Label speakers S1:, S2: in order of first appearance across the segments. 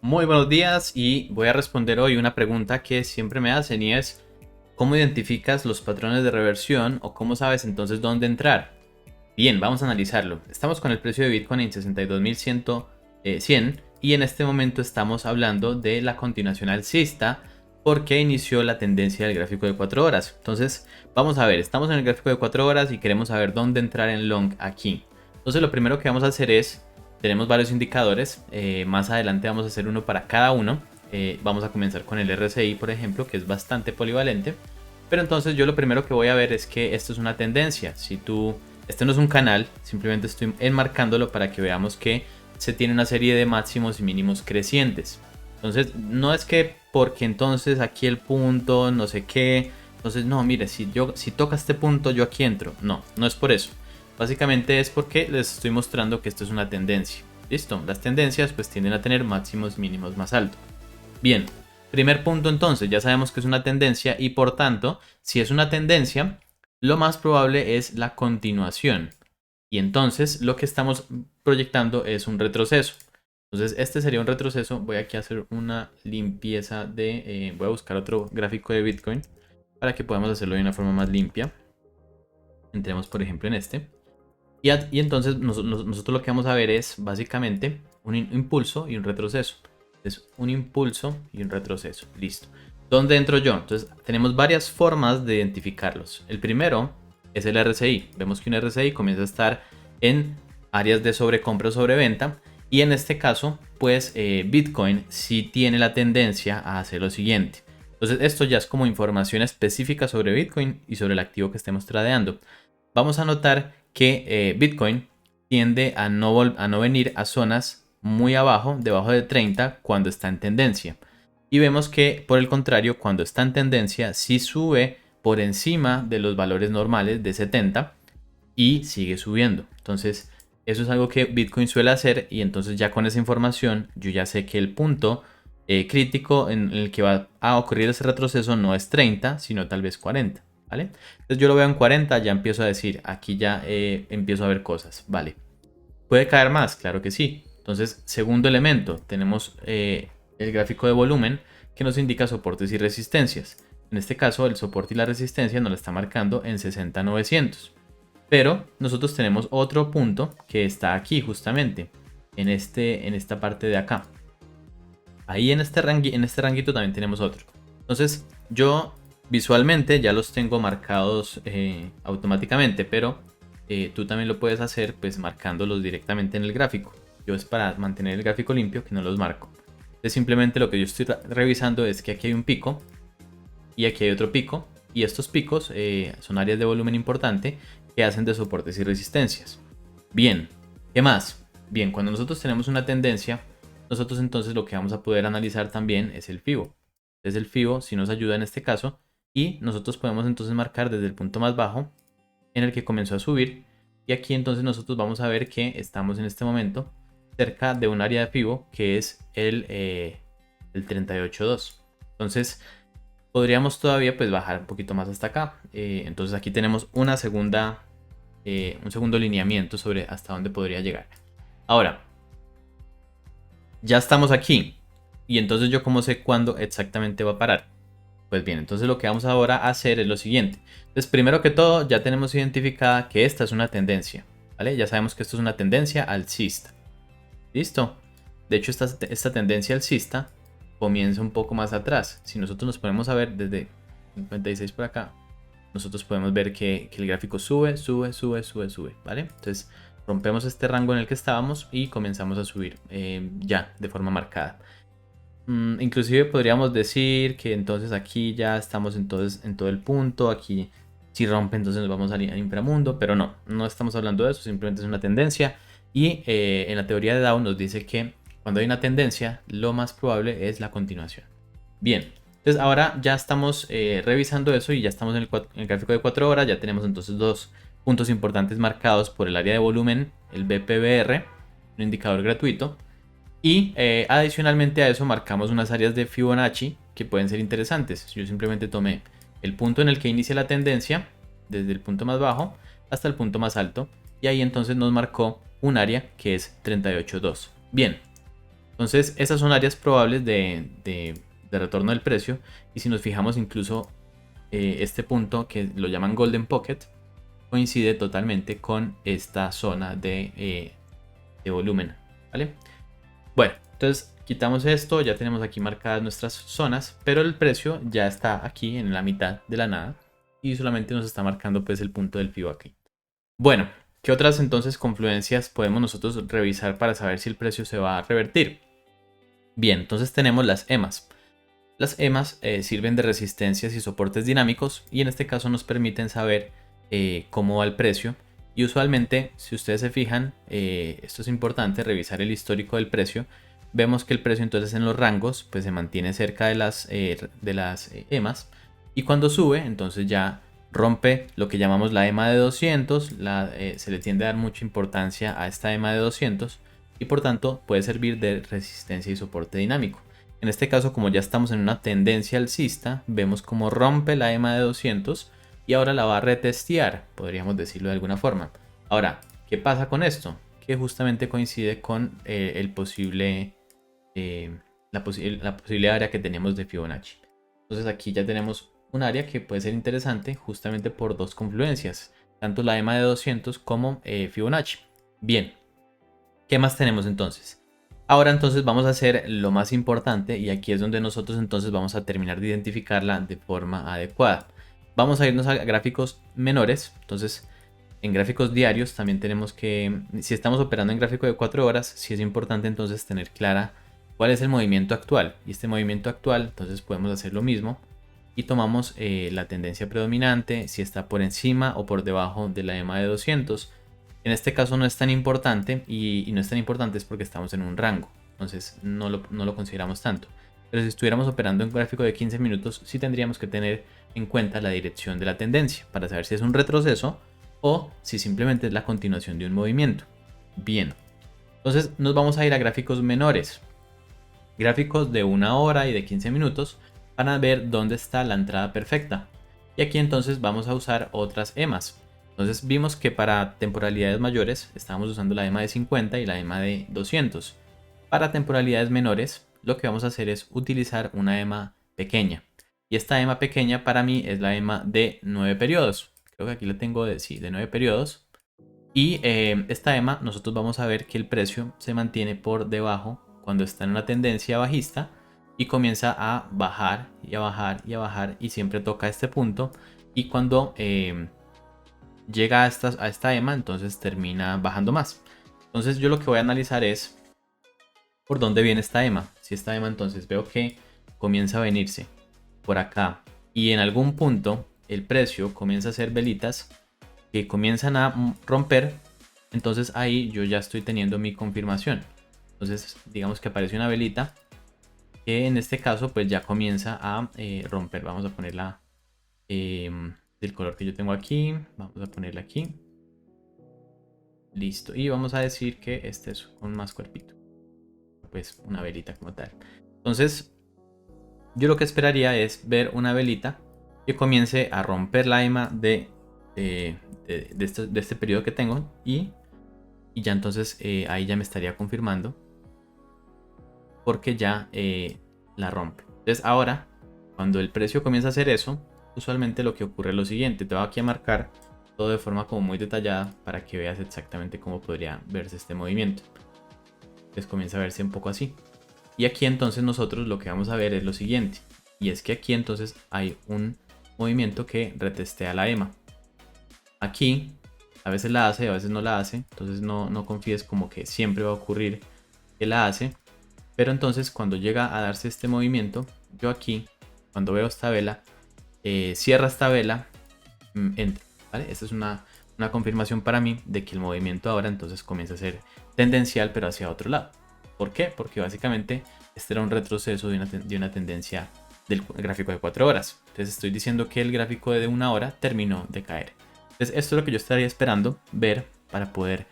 S1: Muy buenos días y voy a responder hoy una pregunta que siempre me hacen y es ¿cómo identificas los patrones de reversión o cómo sabes entonces dónde entrar? Bien, vamos a analizarlo. Estamos con el precio de Bitcoin en 62.100 y en este momento estamos hablando de la continuación alcista porque inició la tendencia del gráfico de 4 horas. Entonces, vamos a ver, estamos en el gráfico de 4 horas y queremos saber dónde entrar en long aquí. Entonces, lo primero que vamos a hacer es, tenemos varios indicadores, más adelante vamos a hacer uno para cada uno. Vamos a comenzar con el RSI, por ejemplo, que es bastante polivalente. Pero entonces yo lo primero que voy a ver es que esto es una tendencia. Este no es un canal, simplemente estoy enmarcándolo para que veamos que se tiene una serie de máximos y mínimos crecientes. Entonces, no es que porque entonces aquí el punto, no sé qué. Entonces, no, mire, si toca este punto, yo aquí entro. No, no es por eso. Básicamente es porque les estoy mostrando que esto es una tendencia. ¿Listo? Las tendencias pues tienden a tener máximos y mínimos más altos. Bien, primer punto entonces, ya sabemos que es una tendencia y por tanto, si es una tendencia, lo más probable es la continuación. Y entonces lo que estamos proyectando es un retroceso. Entonces este sería un retroceso. Voy aquí a hacer una limpieza voy a buscar otro gráfico de Bitcoin para que podamos hacerlo de una forma más limpia. Entremos por ejemplo en este. Y entonces nosotros lo que vamos a ver es básicamente un impulso y un retroceso. Es un impulso y un retroceso. Listo. ¿Dónde entro yo? Entonces tenemos varias formas de identificarlos. El primero es el RSI. Vemos que un RSI comienza a estar en áreas de sobrecompra o sobreventa. Y en este caso, pues Bitcoin sí tiene la tendencia a hacer lo siguiente. Entonces esto ya es como información específica sobre Bitcoin y sobre el activo que estemos tradeando. Vamos a notar que Bitcoin tiende a no venir a zonas muy abajo, debajo de 30, cuando está en tendencia. Y vemos que, por el contrario, cuando está en tendencia, sí sube por encima de los valores normales de 70 y sigue subiendo. Entonces, eso es algo que Bitcoin suele hacer y entonces ya con esa información yo ya sé que el punto crítico en el que va a ocurrir ese retroceso no es 30, sino tal vez 40. ¿Vale? Entonces yo lo veo en 40, ya empiezo a decir, aquí ya empiezo a ver cosas, ¿vale? ¿Puede caer más? Claro que sí. Entonces, segundo elemento, tenemos el gráfico de volumen que nos indica soportes y resistencias. En este caso, el soporte y la resistencia nos lo está marcando en 60,900. Pero nosotros tenemos otro punto que está aquí justamente, en esta parte de acá. Ahí en este ranguito también tenemos otro. Entonces, yo visualmente ya los tengo marcados automáticamente, pero tú también lo puedes hacer pues marcándolos directamente en el gráfico. Yo es para mantener el gráfico limpio que no los marco. Entonces simplemente lo que yo estoy revisando es que aquí hay un pico y aquí hay otro pico, y estos picos son áreas de volumen importante que hacen de soportes y resistencias. Bien, ¿qué más? Bien, cuando nosotros tenemos una tendencia, nosotros entonces lo que vamos a poder analizar también es el FIBO. Entonces el FIBO sí nos ayuda en este caso y nosotros podemos entonces marcar desde el punto más bajo en el que comenzó a subir, y aquí entonces nosotros vamos a ver que estamos en este momento cerca de un área de FIBO que es el 38.2. Entonces podríamos todavía pues bajar un poquito más hasta acá. Entonces aquí tenemos un segundo lineamiento sobre hasta dónde podría llegar. Ahora, ya estamos aquí. Y entonces yo cómo sé cuándo exactamente va a parar. Pues bien, entonces lo que vamos ahora a hacer es lo siguiente. Entonces primero que todo ya tenemos identificada que esta es una tendencia. ¿Vale? Ya sabemos que esto es una tendencia alcista. ¿Listo? De hecho esta tendencia alcista comienza un poco más atrás. Si nosotros nos ponemos a ver desde 56 por acá, nosotros podemos ver que el gráfico sube, sube, sube, sube, sube, ¿vale? Entonces rompemos este rango en el que estábamos y comenzamos a subir ya de forma marcada. Inclusive podríamos decir que entonces aquí ya estamos en todo el punto, aquí si rompe entonces nos vamos al inframundo, pero no estamos hablando de eso, simplemente es una tendencia y en la teoría de Dow nos dice que cuando hay una tendencia lo más probable es la continuación. Bien, entonces ahora ya estamos revisando eso y ya estamos en el gráfico de 4 horas, ya tenemos entonces dos puntos importantes marcados por el área de volumen, el BPBR, un indicador gratuito. Y adicionalmente a eso marcamos unas áreas de Fibonacci que pueden ser interesantes. Yo simplemente tomé el punto en el que inicia la tendencia, desde el punto más bajo hasta el punto más alto, y ahí entonces nos marcó un área que es 38.2. Bien, Entonces esas son áreas probables de retorno del precio. Y si nos fijamos incluso este punto que lo llaman Golden Pocket coincide totalmente con esta zona de volumen, ¿vale? Bueno, entonces quitamos esto, ya tenemos aquí marcadas nuestras zonas, pero el precio ya está aquí en la mitad de la nada y solamente nos está marcando pues el punto del pivo aquí. Bueno, ¿qué otras entonces confluencias podemos nosotros revisar para saber si el precio se va a revertir? Bien, entonces tenemos las EMAs. Las EMAs sirven de resistencias y soportes dinámicos y en este caso nos permiten saber cómo va el precio. Y usualmente, si ustedes se fijan, esto es importante, revisar el histórico del precio. Vemos que el precio entonces en los rangos pues se mantiene cerca de las EMAs y cuando sube entonces ya rompe lo que llamamos la EMA de 200, se le tiende a dar mucha importancia a esta EMA de 200 y por tanto puede servir de resistencia y soporte dinámico. En este caso, como ya estamos en una tendencia alcista, vemos cómo rompe la EMA de 200 y ahora la va a retestear, podríamos decirlo de alguna forma. Ahora, ¿qué pasa con esto? Que justamente coincide con la posible área que tenemos de Fibonacci. Entonces aquí ya tenemos un área que puede ser interesante justamente por dos confluencias, tanto la EMA de 200 como Fibonacci. Bien, ¿qué más tenemos entonces? Ahora entonces vamos a hacer lo más importante y aquí es donde nosotros entonces vamos a terminar de identificarla de forma adecuada. Vamos a irnos a gráficos menores, entonces en gráficos diarios también tenemos que, si estamos operando en gráfico de 4 horas, sí es importante entonces tener clara cuál es el movimiento actual. Y este movimiento actual, entonces podemos hacer lo mismo y tomamos la tendencia predominante, si está por encima o por debajo de la EMA de 200. En este caso no es tan importante y no es tan importante es porque estamos en un rango, entonces no lo consideramos tanto. Pero si estuviéramos operando en un gráfico de 15 minutos, sí tendríamos que tener en cuenta la dirección de la tendencia para saber si es un retroceso o si simplemente es la continuación de un movimiento. Bien, entonces nos vamos a ir a gráficos menores, gráficos de 1 hora y de 15 minutos para ver dónde está la entrada perfecta. Y aquí entonces vamos a usar otras EMAs. Entonces vimos que para temporalidades mayores estábamos usando la EMA de 50 y la EMA de 200. Para temporalidades menores lo que vamos a hacer es utilizar una EMA pequeña. Y esta EMA pequeña para mí es la EMA de 9 periodos. Creo que aquí la tengo de 9 periodos. Y esta EMA nosotros vamos a ver que el precio se mantiene por debajo cuando está en una tendencia bajista y comienza a bajar y a bajar y a bajar y siempre toca este punto y cuando llega a esta EMA entonces termina bajando más. Entonces yo lo que voy a analizar es por dónde viene esta EMA. Si esta EMA entonces veo que comienza a venirse por acá y en algún punto el precio comienza a hacer velitas que comienzan a romper, entonces ahí yo ya estoy teniendo mi confirmación. Entonces digamos que aparece una velita que en este caso pues ya comienza a romper. Vamos a ponerla del color que yo tengo aquí, vamos a ponerla aquí, listo, y vamos a decir que este es con más cuerpito, pues una velita como tal. Entonces yo lo que esperaría es ver una velita que comience a romper la EMA de este periodo que tengo y ya entonces ahí ya me estaría confirmando porque ya la rompe. Entonces ahora cuando el precio comienza a hacer eso, usualmente lo que ocurre es lo siguiente. Te voy aquí a marcar todo de forma como muy detallada para que veas exactamente cómo podría verse este movimiento. Entonces comienza a verse un poco así. Y aquí entonces nosotros lo que vamos a ver es lo siguiente. Y es que aquí entonces hay un movimiento que retestea la EMA. Aquí a veces la hace, a veces no la hace. Entonces no confíes como que siempre va a ocurrir que la hace. Pero entonces cuando llega a darse este movimiento, yo aquí, cuando veo esta vela, cierra esta vela, entra, ¿vale? Esta es una confirmación para mí de que el movimiento ahora entonces comienza a ser tendencial pero hacia otro lado. ¿Por qué? Porque básicamente este era un retroceso de una tendencia del gráfico de 4 horas. Entonces estoy diciendo que el gráfico de 1 hora terminó de caer. Entonces esto es lo que yo estaría esperando ver para poder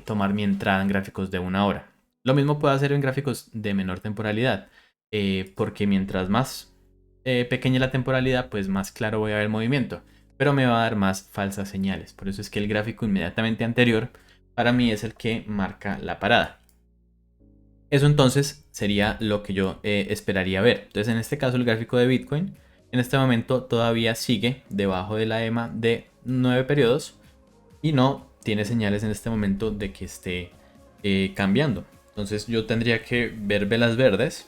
S1: tomar mi entrada en gráficos de 1 hora. Lo mismo puedo hacer en gráficos de menor temporalidad, porque mientras más pequeña la temporalidad, pues más claro voy a ver el movimiento, pero me va a dar más falsas señales. Por eso es que el gráfico inmediatamente anterior para mí es el que marca la parada. Eso entonces sería lo que yo esperaría ver. Entonces en este caso el gráfico de Bitcoin en este momento todavía sigue debajo de la EMA de 9 periodos y no tiene señales en este momento de que esté cambiando. Entonces yo tendría que ver velas verdes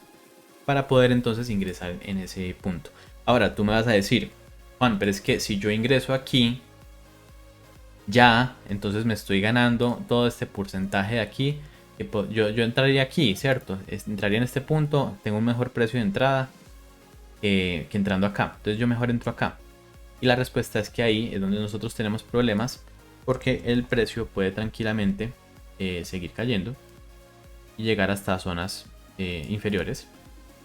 S1: para poder entonces ingresar en ese punto. Ahora tú me vas a decir, Juan, pero es que si yo ingreso aquí, ya, entonces me estoy ganando todo este porcentaje de aquí. Yo entraría aquí, ¿cierto? Entraría en este punto, tengo un mejor precio de entrada que entrando acá. Entonces yo mejor entro acá. Y la respuesta es que ahí es donde nosotros tenemos problemas porque el precio puede tranquilamente seguir cayendo y llegar hasta zonas inferiores.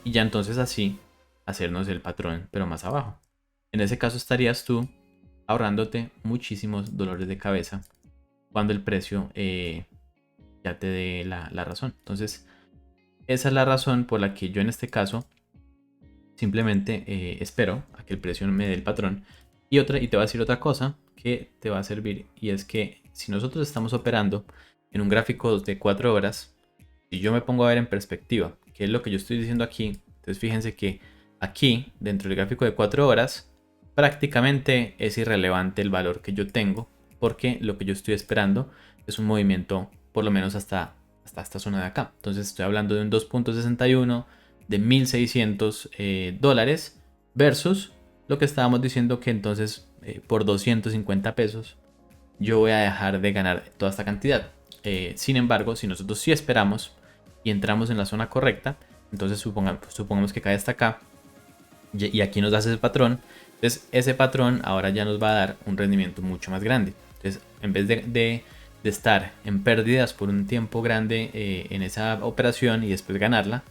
S1: Y ya entonces así hacernos el patrón, pero más abajo. En ese caso estarías tú ahorrándote muchísimos dolores de cabeza cuando el precio ya te dé la razón. Entonces, esa es la razón por la que yo en este caso simplemente espero a que el precio me dé el patrón. Y te voy a decir otra cosa que te va a servir, y es que si nosotros estamos operando en un gráfico de 4 horas, si yo me pongo a ver en perspectiva, que es lo que yo estoy diciendo aquí, entonces fíjense que aquí, dentro del gráfico de 4 horas, prácticamente es irrelevante el valor que yo tengo, porque lo que yo estoy esperando es un movimiento por lo menos hasta esta zona de acá. Entonces estoy hablando de un 2.61 de 1.600 dólares versus lo que estábamos diciendo que entonces por 250 pesos yo voy a dejar de ganar toda esta cantidad. Sin embargo, si nosotros sí esperamos y entramos en la zona correcta, entonces supongamos que cae hasta acá y aquí nos da ese patrón. Entonces ese patrón ahora ya nos va a dar un rendimiento mucho más grande. Entonces en vez de estar en pérdidas por un tiempo grande en esa operación y después ganarla,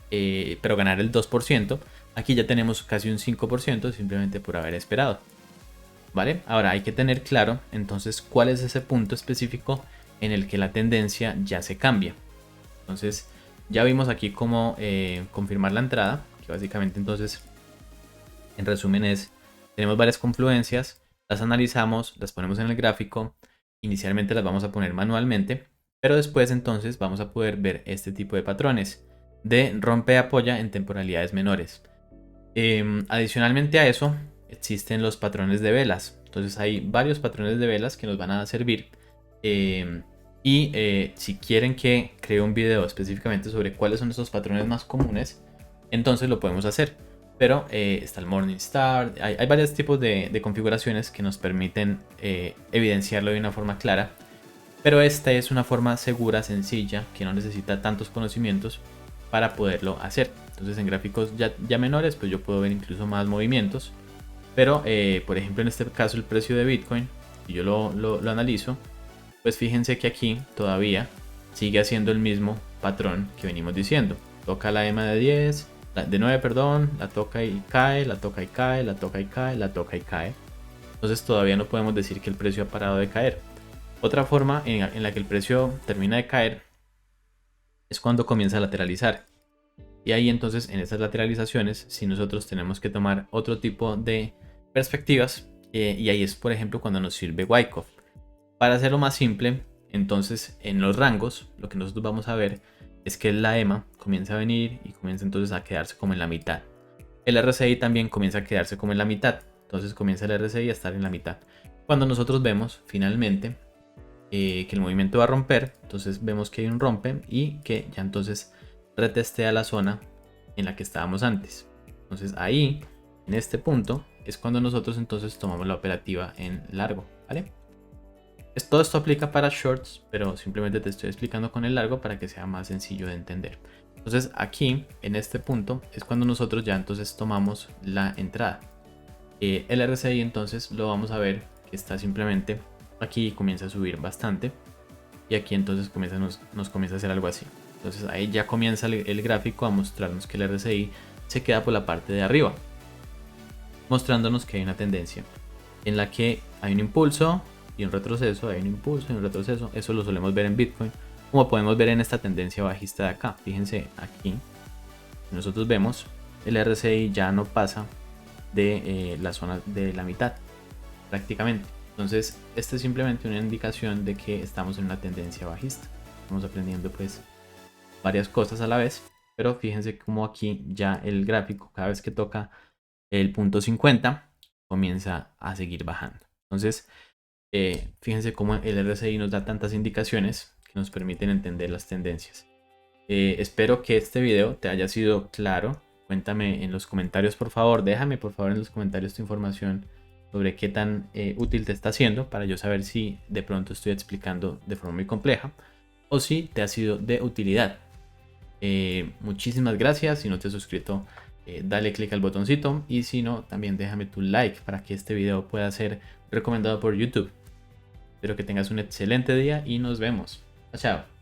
S1: pero ganar el 2%, aquí ya tenemos casi un 5% simplemente por haber esperado. ¿Vale? Ahora hay que tener claro entonces cuál es ese punto específico en el que la tendencia ya se cambia. Entonces ya vimos aquí cómo confirmar la entrada, que básicamente entonces en resumen tenemos varias confluencias, las analizamos, las ponemos en el gráfico, inicialmente las vamos a poner manualmente, pero después entonces vamos a poder ver este tipo de patrones de rompe apoya en temporalidades menores. Adicionalmente a eso existen los patrones de velas, entonces hay varios patrones de velas que nos van a servir si quieren que cree un video específicamente sobre cuáles son esos patrones más comunes, entonces lo podemos hacer. Pero está el Morningstar, hay varios tipos de configuraciones que nos permiten evidenciarlo de una forma clara. Pero esta es una forma segura, sencilla, que no necesita tantos conocimientos para poderlo hacer. Entonces en gráficos ya menores, pues yo puedo ver incluso más movimientos. Pero por ejemplo en este caso el precio de Bitcoin, si yo lo analizo, pues fíjense que aquí todavía sigue haciendo el mismo patrón que venimos diciendo. Toca la EMA de 10, de 9, perdón, la toca y cae, la toca y cae, la toca y cae, la toca y cae. Entonces todavía no podemos decir que el precio ha parado de caer. Otra forma en la que el precio termina de caer es cuando comienza a lateralizar. Y ahí entonces en esas lateralizaciones si nosotros tenemos que tomar otro tipo de perspectivas y ahí es por ejemplo cuando nos sirve Wyckoff. Para hacerlo más simple, entonces en los rangos lo que nosotros vamos a ver es que la EMA comienza a venir y comienza entonces a quedarse como en la mitad. El RSI también comienza a quedarse como en la mitad. Entonces comienza el RSI a estar en la mitad. Cuando nosotros vemos finalmente que el movimiento va a romper, entonces vemos que hay un rompe y que ya entonces retestea la zona en la que estábamos antes. Entonces ahí, en este punto, es cuando nosotros entonces tomamos la operativa en largo, ¿vale? Todo esto aplica para shorts, pero simplemente te estoy explicando con el largo para que sea más sencillo de entender. Entonces aquí, en este punto, es cuando nosotros ya entonces tomamos la entrada. El RSI entonces lo vamos a ver que está simplemente aquí y comienza a subir bastante. Y aquí entonces nos comienza a hacer algo así. Entonces ahí ya comienza el gráfico a mostrarnos que el RSI se queda por la parte de arriba, mostrándonos que hay una tendencia en la que hay un impulso y un retroceso, hay un impulso y un retroceso. Eso lo solemos ver en Bitcoin, como podemos ver en esta tendencia bajista de acá. Fíjense aquí, nosotros vemos el RSI ya no pasa de la zona de la mitad prácticamente. Entonces esta es simplemente una indicación de que estamos en una tendencia bajista. Estamos aprendiendo pues varias cosas a la vez, pero fíjense como aquí ya el gráfico cada vez que toca el punto 50 comienza a seguir bajando. Entonces, fíjense cómo el RSI nos da tantas indicaciones que nos permiten entender las tendencias. Espero que este video te haya sido claro. Cuéntame en los comentarios, por favor. Déjame por favor en los comentarios tu información sobre qué tan útil te está haciendo, para yo saber si de pronto estoy explicando de forma muy compleja o si te ha sido de utilidad. Muchísimas gracias. Si no te has suscrito, dale click al botoncito, y si no, también déjame tu like para que este video pueda ser recomendado por YouTube. Espero que tengas un excelente día y nos vemos. Chao.